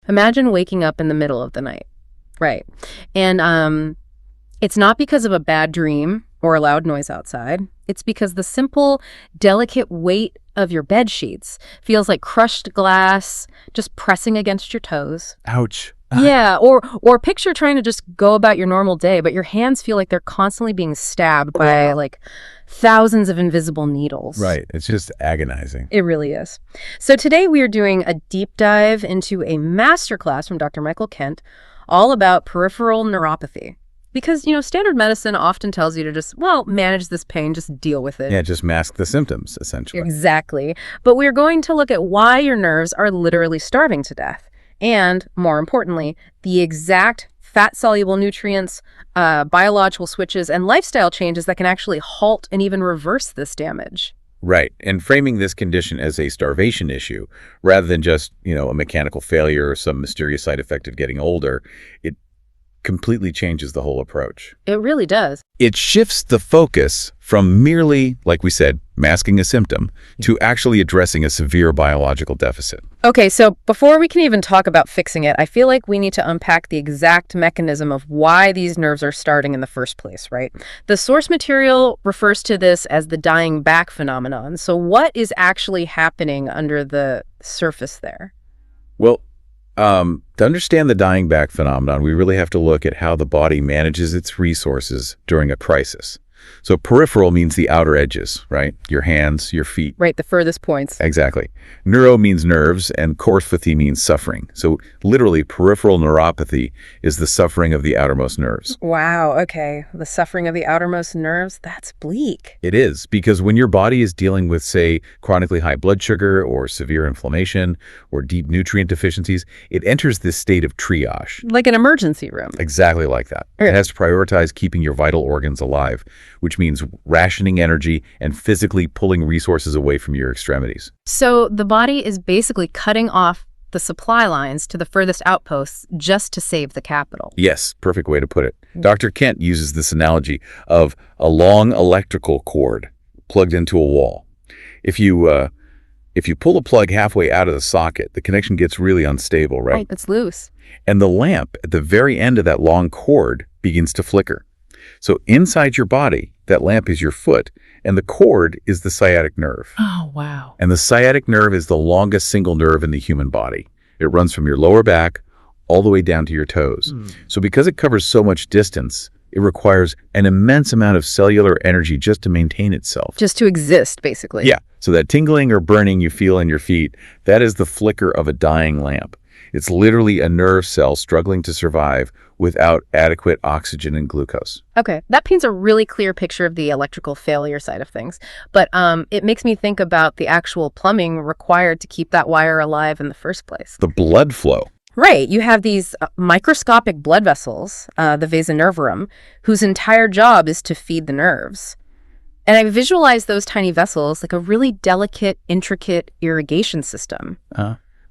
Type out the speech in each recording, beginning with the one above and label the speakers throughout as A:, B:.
A: Imagine waking up in the middle of the night. Right. And it's not because of a bad dream or a loud noise outside. It's because the simple, delicate weight of your bed sheets feels like crushed glass just pressing against your toes.
B: Ouch.
A: Yeah, or picture trying to just go about your normal day, but your hands feel like they're constantly being stabbed by like thousands of invisible needles.
B: Right. It's just agonizing.
A: It really is. So today we are doing a deep dive into a masterclass from Dr. Michael Kent all about peripheral neuropathy. Because, standard medicine often tells you to just, manage this pain, just deal with it.
B: Yeah, just mask the symptoms, essentially.
A: Exactly. But we're going to look at why your nerves are literally starving to death. And, more importantly, the exact fat-soluble nutrients, biological switches, and lifestyle changes that can actually halt and even reverse this damage.
B: Right. And framing this condition as a starvation issue, rather than just, a mechanical failure or some mysterious side effect of getting older, it completely changes the whole approach.
A: It really does.
B: It shifts the focus from merely, like we said, masking a symptom to actually addressing a severe biological deficit.
A: Okay, so before we can even talk about fixing it, I feel like we need to unpack the exact mechanism of why these nerves are starting in the first place, right? The source material refers to this as the dying back phenomenon. So what is actually happening under the surface there?
B: Well, to understand the dying back phenomenon, we really have to look at how the body manages its resources during a crisis. So peripheral means the outer edges, right? Your hands, your feet.
A: Right, the furthest points.
B: Exactly. Neuro means nerves, and corphathy means suffering. So literally, peripheral neuropathy is the suffering of the outermost nerves.
A: Wow, okay. The suffering of the outermost nerves, that's bleak.
B: It is, because when your body is dealing with, say, chronically high blood sugar or severe inflammation or deep nutrient deficiencies, it enters this state of triage.
A: Like an emergency room.
B: Exactly like that. It has to prioritize keeping your vital organs alive, which means rationing energy and physically pulling resources away from your extremities.
A: So the body is basically cutting off the supply lines to the furthest outposts just to save the capital.
B: Yes, perfect way to put it. Dr. Kent uses this analogy of a long electrical cord plugged into a wall. If you pull a plug halfway out of the socket, the connection gets really unstable, right?
A: Right, it's loose.
B: And the lamp at the very end of that long cord begins to flicker. So inside your body, that lamp is your foot, and the cord is the sciatic nerve.
A: Oh, wow.
B: And the sciatic nerve is the longest single nerve in the human body. It runs from your lower back all the way down to your toes. So because it covers so much distance, it requires an immense amount of cellular energy just to maintain itself.
A: Just to exist, basically.
B: Yeah. So that tingling or burning you feel in your feet, that is the flicker of a dying lamp. It's literally a nerve cell struggling to survive without adequate oxygen and glucose.
A: Okay, that paints a really clear picture of the electrical failure side of things. But it makes me think about the actual plumbing required to keep that wire alive in the first place.
B: The blood flow.
A: Right, you have these microscopic blood vessels, the vasa nervorum, whose entire job is to feed the nerves. And I visualize those tiny vessels like a really delicate, intricate irrigation system.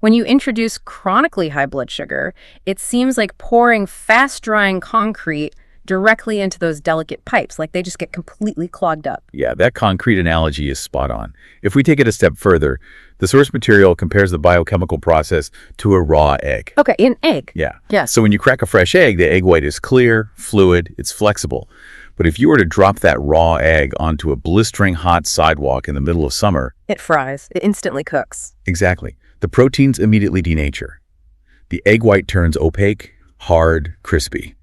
A: When you introduce chronically high blood sugar, it seems like pouring fast-drying concrete directly into those delicate pipes, like they just get completely clogged up.
B: Yeah, that concrete analogy is spot on. If we take it a step further, the source material compares the biochemical process to a raw egg.
A: Okay, an egg.
B: Yeah.
A: Yes.
B: So when you crack a fresh egg, the egg white is clear, fluid, it's flexible. But if you were to drop that raw egg onto a blistering hot sidewalk in the middle of summer...
A: It fries. It instantly cooks.
B: Exactly. The proteins immediately denature. The egg white turns opaque, hard, crispy.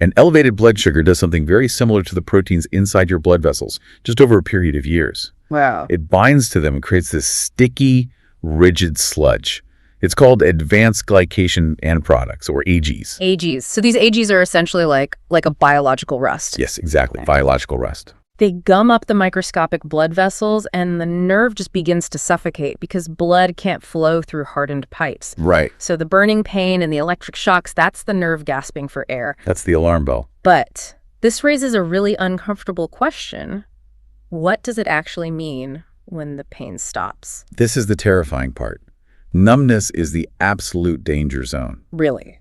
B: And elevated blood sugar does something very similar to the proteins inside your blood vessels, just over a period of years.
A: Wow.
B: It binds to them and creates this sticky, rigid sludge. It's called advanced glycation end products, or AGs.
A: AGs. So these AGs are essentially like a biological rust.
B: Yes, exactly. Biological rust.
A: They gum up the microscopic blood vessels, and the nerve just begins to suffocate because blood can't flow through hardened pipes.
B: Right.
A: So the burning pain and the electric shocks, that's the nerve gasping for air.
B: That's the alarm bell.
A: But this raises a really uncomfortable question. What does it actually mean when the pain stops?
B: This is the terrifying part. Numbness is the absolute danger zone.
A: Really?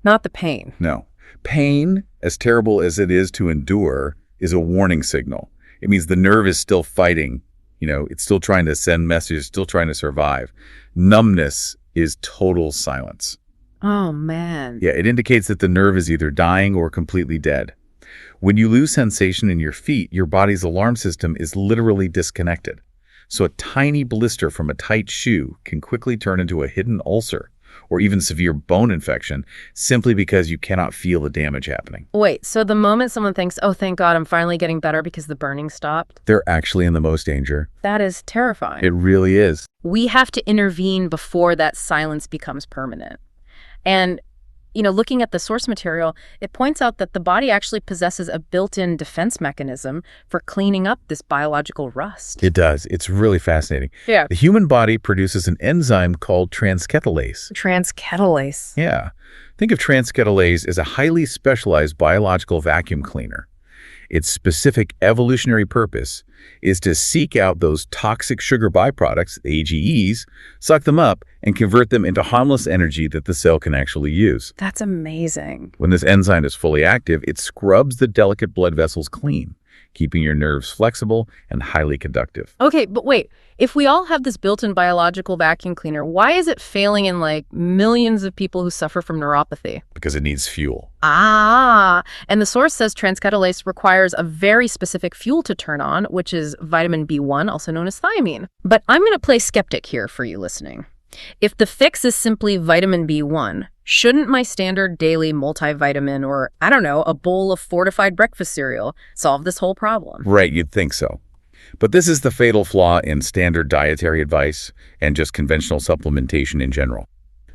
A: Not the pain.
B: No. Pain, as terrible as it is to endure, is a warning signal. It means the nerve is still fighting. It's still trying to send messages, still trying to survive. Numbness is total silence.
A: Oh, man.
B: Yeah, it indicates that the nerve is either dying or completely dead. When you lose sensation in your feet, your body's alarm system is literally disconnected. So a tiny blister from a tight shoe can quickly turn into a hidden ulcer or even severe bone infection simply because you cannot feel the damage happening.
A: Wait, so the moment someone thinks, oh, thank God, I'm finally getting better because the burning stopped,
B: They're actually in the most danger.
A: that is terrifying.
B: It really is.
A: We have to intervene before that silence becomes permanent. And, looking at the source material, it points out that the body actually possesses a built-in defense mechanism for cleaning up this biological rust.
B: It does. It's really fascinating.
A: Yeah.
B: The human body produces an enzyme called transcromolase.
A: Transcromolase.
B: Yeah. Think of transcromolase as a highly specialized biological vacuum cleaner. Its specific evolutionary purpose is to seek out those toxic sugar byproducts, AGEs, suck them up, and convert them into harmless energy that the cell can actually use.
A: That's amazing.
B: When this enzyme is fully active, it scrubs the delicate blood vessels clean, keeping your nerves flexible and highly conductive.
A: Okay, but wait, if we all have this built-in biological vacuum cleaner, why is it failing in millions of people who suffer from neuropathy?
B: Because it needs fuel.
A: And the source says transcromolase requires a very specific fuel to turn on, which is vitamin B1, also known as thiamine. But I'm going to play skeptic here for you listening. If the fix is simply vitamin B1, shouldn't my standard daily multivitamin or, I don't know, a bowl of fortified breakfast cereal solve this whole problem?
B: Right, you'd think so. But this is the fatal flaw in standard dietary advice and just conventional supplementation in general.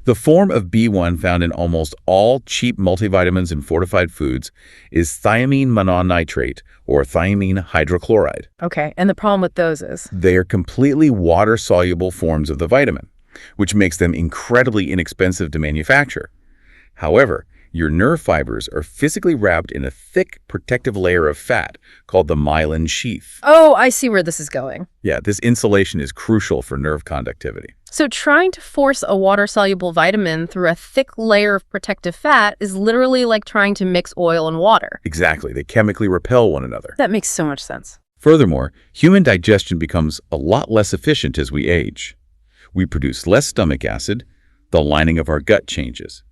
B: The form of B1 found in almost all cheap multivitamins and fortified foods is thiamine mononitrate, or thiamine hydrochloride.
A: Okay, and the problem with those is?
B: They are completely water-soluble forms of the vitamin, which makes them incredibly inexpensive to manufacture. However, your nerve fibers are physically wrapped in a thick protective layer of fat called the myelin sheath.
A: Oh, I see where this is going.
B: Yeah, this insulation is crucial for nerve conductivity.
A: So trying to force a water-soluble vitamin through a thick layer of protective fat is literally like trying to mix oil and water.
B: Exactly. They chemically repel one another.
A: That makes so much sense.
B: Furthermore, human digestion becomes a lot less efficient as we age. We produce less stomach acid, the lining of our gut changes.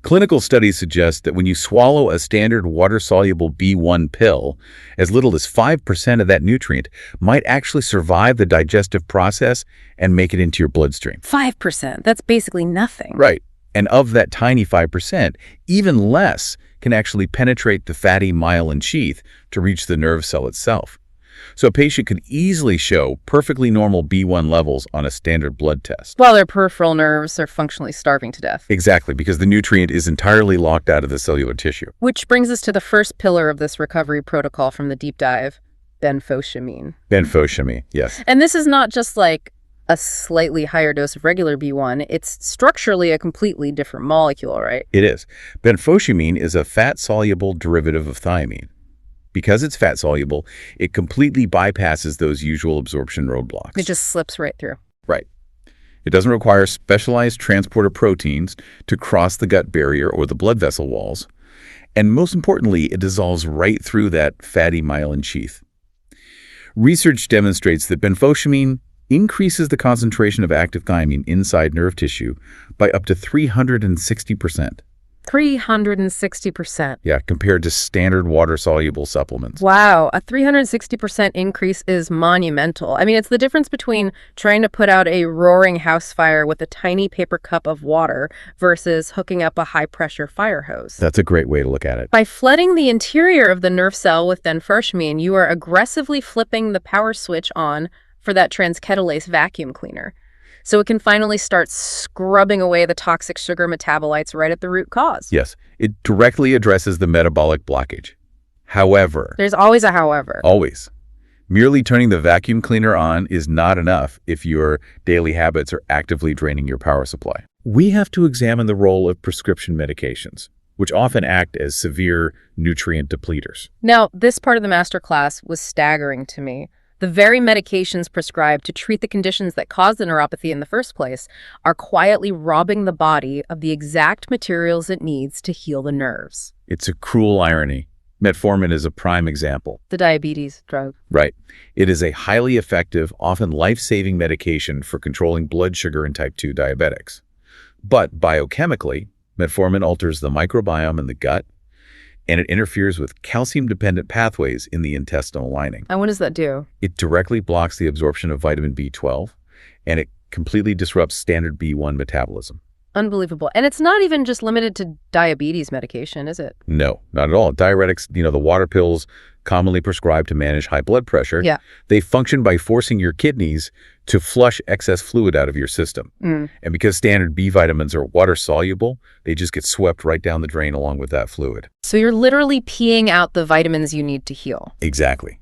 B: Clinical studies suggest that when you swallow a standard water-soluble B1 pill, as little as 5% of that nutrient might actually survive the digestive process and make it into your bloodstream.
A: 5%, that's basically nothing.
B: Right. And of that tiny 5%, even less can actually penetrate the fatty myelin sheath to reach the nerve cell itself. So a patient could easily show perfectly normal B1 levels on a standard blood test.
A: While their peripheral nerves are functionally starving to death.
B: Exactly, because the nutrient is entirely locked out of the cellular tissue.
A: Which brings us to the first pillar of this recovery protocol from the deep dive, benfotiamine.
B: Benfotiamine, yes.
A: And this is not just like a slightly higher dose of regular B1, it's structurally a completely different molecule, right?
B: It is. Benfotiamine is a fat-soluble derivative of thiamine. Because it's fat-soluble, it completely bypasses those usual absorption roadblocks.
A: It just slips right through.
B: Right. It doesn't require specialized transporter proteins to cross the gut barrier or the blood vessel walls. And most importantly, it dissolves right through that fatty myelin sheath. Research demonstrates that benfotiamine increases the concentration of active thiamine inside nerve tissue by up to 360%.
A: 360%.
B: Yeah, compared to standard water-soluble supplements.
A: Wow, a 360% increase is monumental. I mean, it's the difference between trying to put out a roaring house fire with a tiny paper cup of water versus hooking up a high-pressure fire hose.
B: That's a great way to look at it.
A: By flooding the interior of the nerve cell with benfotiamine, you are aggressively flipping the power switch on for that transcromolase vacuum cleaner. So it can finally start scrubbing away the toxic sugar metabolites right at the root cause.
B: Yes, it directly addresses the metabolic blockage. However,
A: there's always a however.
B: Always. Merely turning the vacuum cleaner on is not enough if your daily habits are actively draining your power supply. We have to examine the role of prescription medications, which often act as severe nutrient depleters.
A: Now, this part of the masterclass was staggering to me. The very medications prescribed to treat the conditions that cause the neuropathy in the first place are quietly robbing the body of the exact materials it needs to heal the nerves.
B: It's a cruel irony. Metformin is a prime example.
A: The diabetes drug.
B: Right. It is a highly effective, often life-saving medication for controlling blood sugar in type 2 diabetics. But biochemically, metformin alters the microbiome in the gut, and it interferes with calcium-dependent pathways in the intestinal lining.
A: And what does that do?
B: It directly blocks the absorption of vitamin B12, and it completely disrupts standard B1 metabolism.
A: Unbelievable. And it's not even just limited to diabetes medication, is it?
B: No, not at all. Diuretics, the water pills commonly prescribed to manage high blood pressure,
A: Yeah.
B: they function by forcing your kidneys to flush excess fluid out of your system. And because standard B vitamins are water soluble, they just get swept right down the drain along with that fluid.
A: So you're literally peeing out the vitamins you need to heal.
B: Exactly.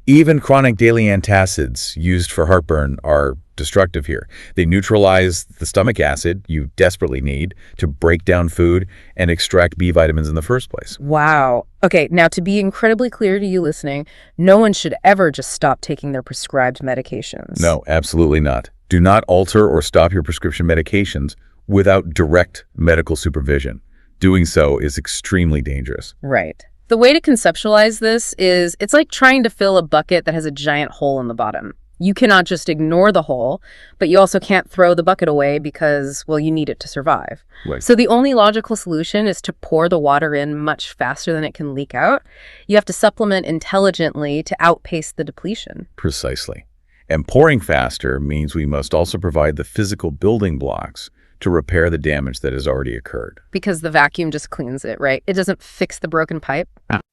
B: Even chronic daily antacids used for heartburn are destructive here. They neutralize the stomach acid you desperately need to break down food and extract B vitamins in the first place.
A: Wow. Okay, now to be incredibly clear to you listening, no one should ever just stop taking their prescribed medications.
B: No, absolutely not. Do not alter or stop your prescription medications without direct medical supervision. Doing so is extremely dangerous.
A: Right. The way to conceptualize this is it's like trying to fill a bucket that has a giant hole in the bottom. You cannot just ignore the hole, but you also can't throw the bucket away because, well, you need it to survive.
B: Right.
A: So the only logical solution is to pour the water in much faster than it can leak out. You have to supplement intelligently to outpace the depletion.
B: Precisely. And pouring faster means we must also provide the physical building blocks to repair the damage that has already occurred.
A: Because the vacuum just cleans it, right? It doesn't fix the broken pipe.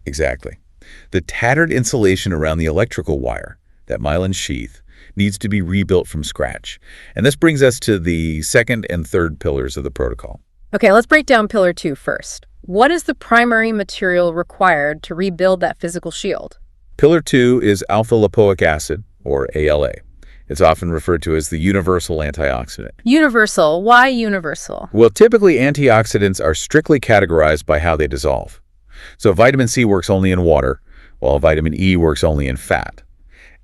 B: Exactly. The tattered insulation around the electrical wire, that myelin sheath, needs to be rebuilt from scratch. And this brings us to the second and third pillars of the protocol.
A: Okay, let's break down pillar 2 first. What is the primary material required to rebuild that physical shield?
B: Pillar 2 is alpha-lipoic acid, or ALA. It's often referred to as the universal antioxidant.
A: Universal. Why universal?
B: Well, typically antioxidants are strictly categorized by how they dissolve. So vitamin C works only in water, while vitamin E works only in fat.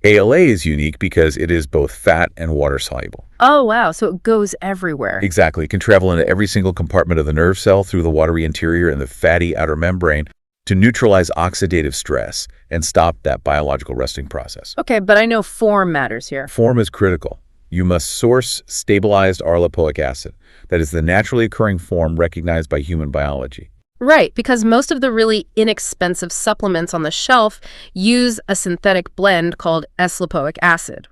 B: ALA is unique because it is both fat and water soluble.
A: Oh, wow. So it goes everywhere.
B: Exactly. It can travel into every single compartment of the nerve cell through the watery interior and the fatty outer membrane to neutralize oxidative stress and stop that biological resting process.
A: Okay, but I know form matters here.
B: Form is critical. You must source stabilized R-lipoic acid. That is the naturally occurring form recognized by human biology.
A: Right, because most of the really inexpensive supplements on the shelf use a synthetic blend called S-lipoic acid.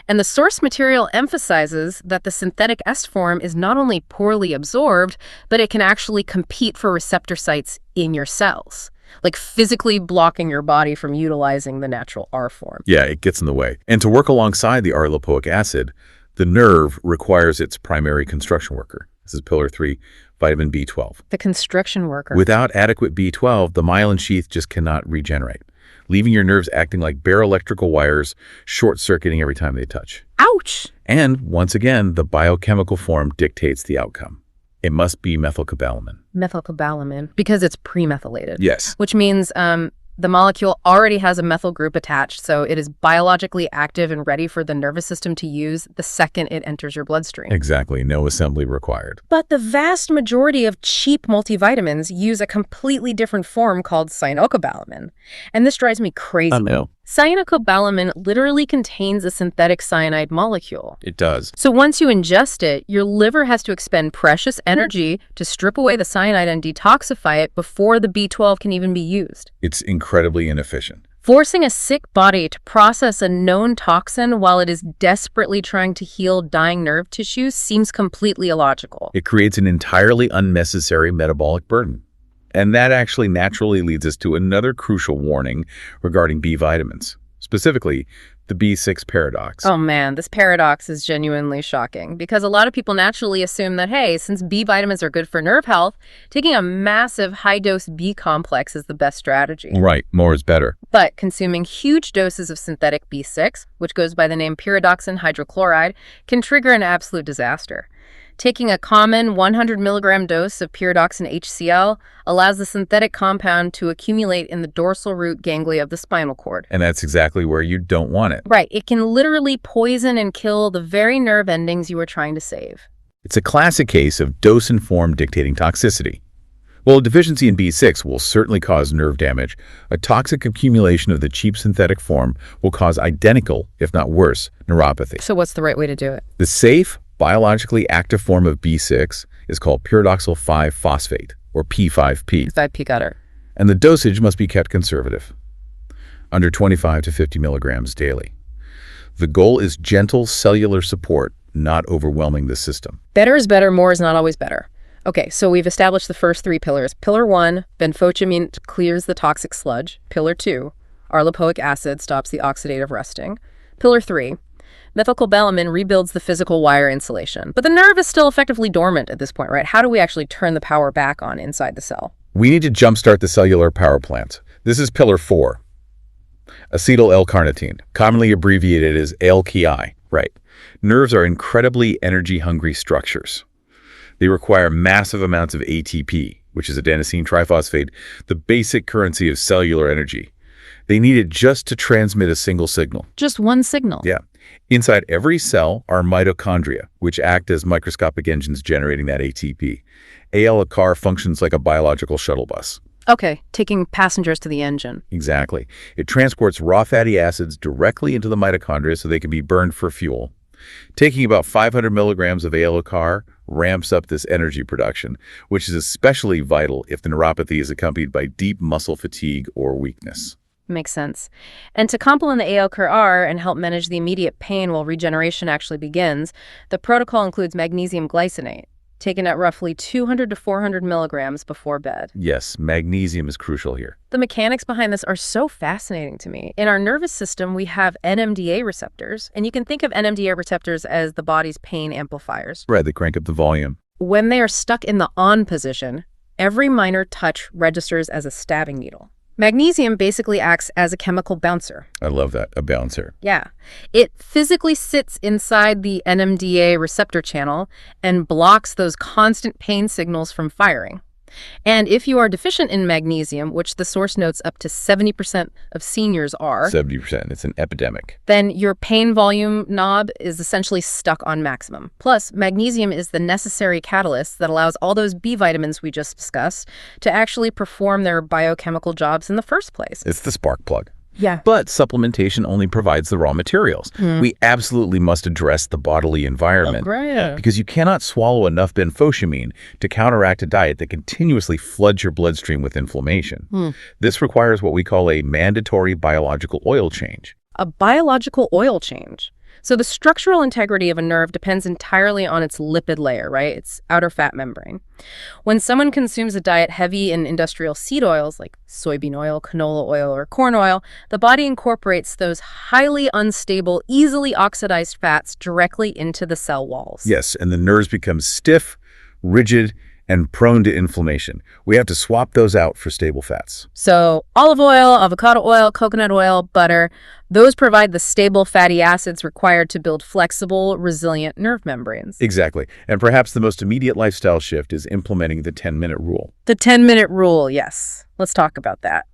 A: And the source material emphasizes that the synthetic S form is not only poorly absorbed, but it can actually compete for receptor sites in your cells, like physically blocking your body from utilizing the natural R form.
B: Yeah, it gets in the way. And to work alongside the R-lipoic acid, the nerve requires its primary construction worker. This is pillar 3, vitamin B12.
A: The construction worker.
B: Without adequate B12, the myelin sheath just cannot regenerate, leaving your nerves acting like bare electrical wires, short-circuiting every time they touch.
A: Ouch!
B: And once again, the biochemical form dictates the outcome. It must be methylcobalamin.
A: Methylcobalamin, because it's premethylated.
B: Yes.
A: Which means the molecule already has a methyl group attached, so it is biologically active and ready for the nervous system to use the second it enters your bloodstream.
B: Exactly. No assembly required.
A: But the vast majority of cheap multivitamins use a completely different form called cyanocobalamin. And this drives me crazy.
B: No.
A: Cyanocobalamin literally contains a synthetic cyanide molecule.
B: It does.
A: So once you ingest it, your liver has to expend precious energy to strip away the cyanide and detoxify it before the B12 can even be used.
B: It's incredibly inefficient.
A: Forcing a sick body to process a known toxin while it is desperately trying to heal dying nerve tissues seems completely illogical.
B: It creates an entirely unnecessary metabolic burden. And that actually naturally leads us to another crucial warning regarding B vitamins, specifically the B6 paradox.
A: Oh man, this paradox is genuinely shocking because a lot of people naturally assume that, hey, since B vitamins are good for nerve health, taking a massive high-dose B complex is the best strategy.
B: Right, more is better.
A: But consuming huge doses of synthetic B6, which goes by the name pyridoxine hydrochloride, can trigger an absolute disaster. Taking a common 100 milligram dose of pyridoxine HCl allows the synthetic compound to accumulate in the dorsal root ganglia of the spinal cord.
B: And that's exactly where you don't want it.
A: Right. It can literally poison and kill the very nerve endings you were trying to save.
B: It's a classic case of dose and form dictating toxicity. While a deficiency in B6 will certainly cause nerve damage, a toxic accumulation of the cheap synthetic form will cause identical, if not worse, neuropathy.
A: So what's the right way to do it?
B: The safe, biologically active form of B6 is called pyridoxal 5-phosphate, or P5P.
A: 5P got it.
B: And the dosage must be kept conservative, under 25 to 50 milligrams daily. The goal is gentle cellular support, not overwhelming the system.
A: Better is better, more is not always better. Okay, so we've established the first three pillars. Pillar 1, benfotiamine clears the toxic sludge. Pillar 2, arlipoic acid stops the oxidative resting. Pillar 3, methylcobalamin rebuilds the physical wire insulation. But the nerve is still effectively dormant at this point, right? How do we actually turn the power back on inside the cell?
B: We need to jumpstart the cellular power plant. This is pillar 4. Acetyl L-carnitine, commonly abbreviated as ALKI. Right. Nerves are incredibly energy-hungry structures. They require massive amounts of ATP, which is adenosine triphosphate, the basic currency of cellular energy. They need it just to transmit a single signal.
A: Just one signal?
B: Yeah. Inside every cell are mitochondria, which act as microscopic engines generating that ATP. ALKR functions like a biological shuttle bus.
A: Okay, taking passengers to the engine.
B: Exactly. It transports raw fatty acids directly into the mitochondria so they can be burned for fuel. Taking about 500 milligrams of ALKR ramps up this energy production, which is especially vital if the neuropathy is accompanied by deep muscle fatigue or weakness.
A: Makes sense. And to complement the ALKR and help manage the immediate pain while regeneration actually begins, the protocol includes magnesium glycinate, taken at roughly 200 to 400 milligrams before bed.
B: Yes, magnesium is crucial here.
A: The mechanics behind this are so fascinating to me. In our nervous system, we have NMDA receptors, and you can think of NMDA receptors as the body's pain amplifiers.
B: Right, they crank up the volume.
A: When they are stuck in the on position, every minor touch registers as a stabbing needle. Magnesium basically acts as a chemical bouncer.
B: I love that, a bouncer.
A: Yeah. It physically sits inside the NMDA receptor channel and blocks those constant pain signals from firing. And if you are deficient in magnesium, which the source notes up to 70% of seniors are,
B: 70%, it's an epidemic.
A: Then your pain volume knob is essentially stuck on maximum. Plus, magnesium is the necessary catalyst that allows all those B vitamins we just discussed to actually perform their biochemical jobs in the first place.
B: It's the spark plug.
A: Yeah.
B: But supplementation only provides the raw materials. We absolutely must address the bodily environment. Because you cannot swallow enough benfotiamine to counteract a diet that continuously floods your bloodstream with inflammation. This requires what we call a mandatory biological oil change.
A: A biological oil change. So the structural integrity of a nerve depends entirely on its lipid layer, right? Its outer fat membrane. When someone consumes a diet heavy in industrial seed oils like soybean oil, canola oil, or corn oil, the body incorporates those highly unstable, easily oxidized fats directly into the cell walls.
B: Yes, and the nerves become stiff, rigid, and prone to inflammation. We have to swap those out for stable fats.
A: So olive oil, avocado oil, coconut oil, butter, those provide the stable fatty acids required to build flexible, resilient nerve membranes.
B: Exactly. And perhaps the most immediate lifestyle shift is implementing the 10-minute rule.
A: The 10-minute rule, yes. Let's talk about that.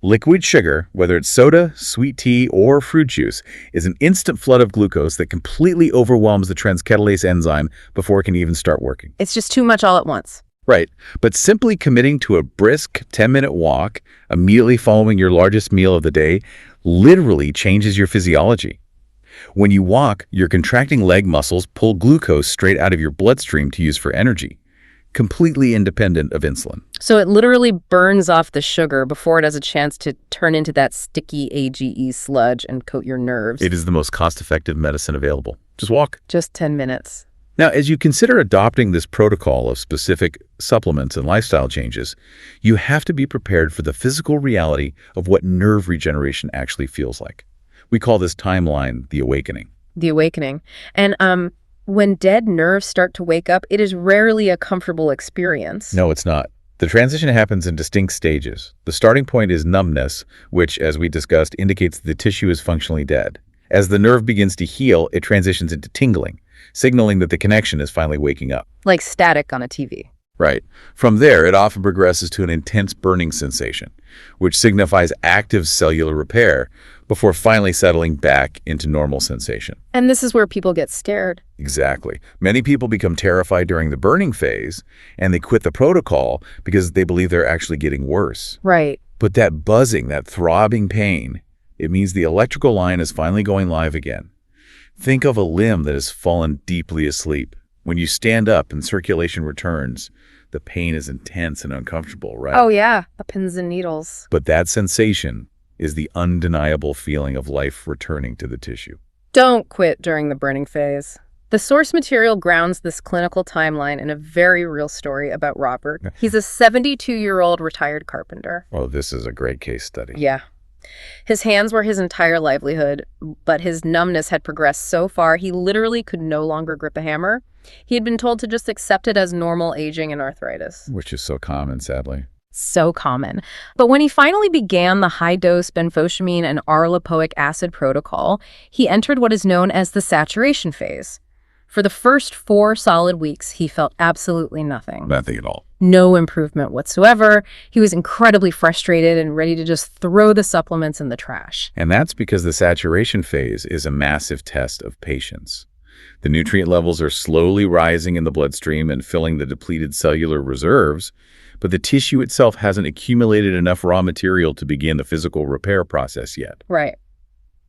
B: Liquid sugar, whether it's soda, sweet tea, or fruit juice, is an instant flood of glucose that completely overwhelms the transketolase enzyme before it can even start working.
A: It's just too much all at once.
B: Right. But simply committing to a brisk 10-minute walk immediately following your largest meal of the day literally changes your physiology. When you walk, your contracting leg muscles pull glucose straight out of your bloodstream to use for energy, completely independent of insulin.
A: So it literally burns off the sugar before it has a chance to turn into that sticky AGE sludge and coat your nerves.
B: It is the most cost-effective medicine available. Just walk.
A: Just 10 minutes.
B: Now, as you consider adopting this protocol of specific supplements and lifestyle changes, you have to be prepared for the physical reality of what nerve regeneration actually feels like. We call this timeline the awakening.
A: The awakening. And when dead nerves start to wake up, it is rarely a comfortable experience.
B: No, it's not. The transition happens in distinct stages. The starting point is numbness, which, as we discussed, indicates the tissue is functionally dead. As the nerve begins to heal, it transitions into tingling, signaling that the connection is finally waking up.
A: Like static on a TV.
B: Right. From there, it often progresses to an intense burning sensation, which signifies active cellular repair before finally settling back into normal sensation.
A: And this is where people get scared.
B: Exactly. Many people become terrified during the burning phase, and they quit the protocol because they believe they're actually getting worse.
A: Right.
B: But that buzzing, that throbbing pain, it means the electrical line is finally going live again. Think of a limb that has fallen deeply asleep. When you stand up and circulation returns, the pain is intense and uncomfortable, right?
A: Oh, yeah, the pins and needles.
B: But that sensation is the undeniable feeling of life returning to the tissue.
A: Don't quit during the burning phase. The source material grounds this clinical timeline in a very real story about Robert. He's a 72-year-old retired carpenter.
B: Oh, this is a great case study.
A: Yeah. His hands were his entire livelihood, but his numbness had progressed so far he literally could no longer grip a hammer. He had been told to just accept it as normal aging and arthritis.
B: Which is so common, sadly.
A: So common. But when he finally began the high-dose benfotiamine and arlipoic acid protocol, he entered what is known as the saturation phase. For the first 4 solid weeks, he felt absolutely nothing.
B: Nothing at all.
A: No improvement whatsoever. He was incredibly frustrated and ready to just throw the supplements in the trash.
B: And that's because the saturation phase is a massive test of patience. The nutrient levels are slowly rising in the bloodstream and filling the depleted cellular reserves, but the tissue itself hasn't accumulated enough raw material to begin the physical repair process yet.
A: Right.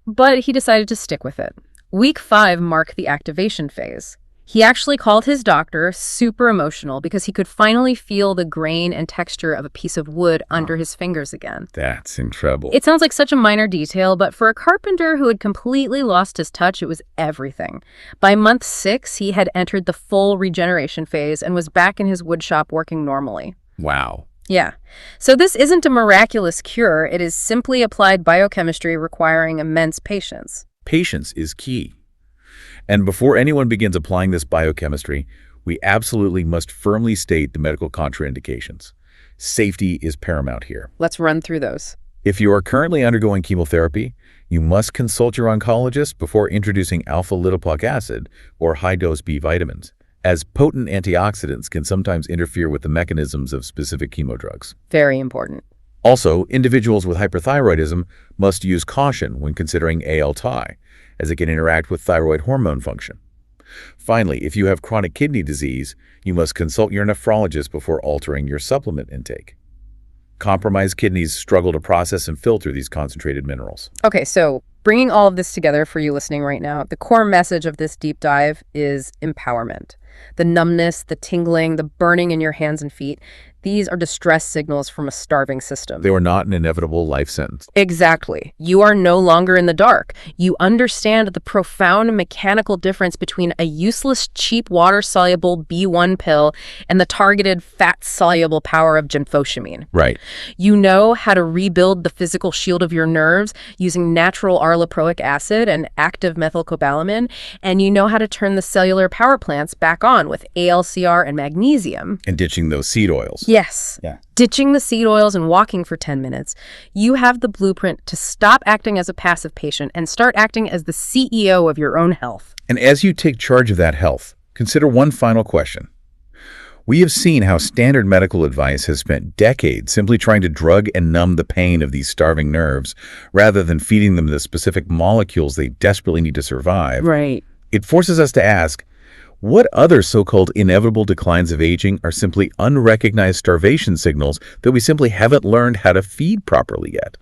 A: But he decided to stick with it. Week 5 marked the activation phase. He actually called his doctor super emotional because he could finally feel the grain and texture of a piece of wood under his fingers again.
B: That's incredible.
A: It sounds like such a minor detail, but for a carpenter who had completely lost his touch, it was everything. By month 6, he had entered the full regeneration phase and was back in his wood shop working normally.
B: Wow.
A: Yeah. So this isn't a miraculous cure. It is simply applied biochemistry requiring immense patience.
B: Patience is key. And before anyone begins applying this biochemistry, we absolutely must firmly state the medical contraindications. Safety is paramount here.
A: Let's run through those.
B: If you are currently undergoing chemotherapy, you must consult your oncologist before introducing alpha-lipoic acid or high-dose B vitamins, as potent antioxidants can sometimes interfere with the mechanisms of specific chemodrugs.
A: Very important.
B: Also, individuals with hyperthyroidism must use caution when considering ALTI, as it can interact with thyroid hormone function. Finally, if you have chronic kidney disease, you must consult your nephrologist before altering your supplement intake. Compromised kidneys struggle to process and filter these concentrated minerals.
A: Okay, so bringing all of this together for you listening right now, the core message of this deep dive is empowerment. The numbness, the tingling, the burning in your hands and feet, these are distress signals from a starving system.
B: They are not an inevitable life sentence.
A: Exactly. You are no longer in the dark. You understand the profound mechanical difference between a useless, cheap, water-soluble B1 pill and the targeted, fat-soluble power of benfotiamine.
B: Right.
A: You know how to rebuild the physical shield of your nerves using natural arlipoic acid and active methylcobalamin, and you know how to turn the cellular power plants back on with ALCR and magnesium.
B: And ditching those seed oils.
A: Yes.
B: Yeah.
A: Ditching the seed oils and walking for 10 minutes. You have the blueprint to stop acting as a passive patient and start acting as the CEO of your own health.
B: And as you take charge of that health, consider one final question. We have seen how standard medical advice has spent decades simply trying to drug and numb the pain of these starving nerves rather than feeding them the specific molecules they desperately need to survive.
A: Right.
B: It forces us to ask, what other so-called inevitable declines of aging are simply unrecognized starvation signals that we simply haven't learned how to feed properly yet?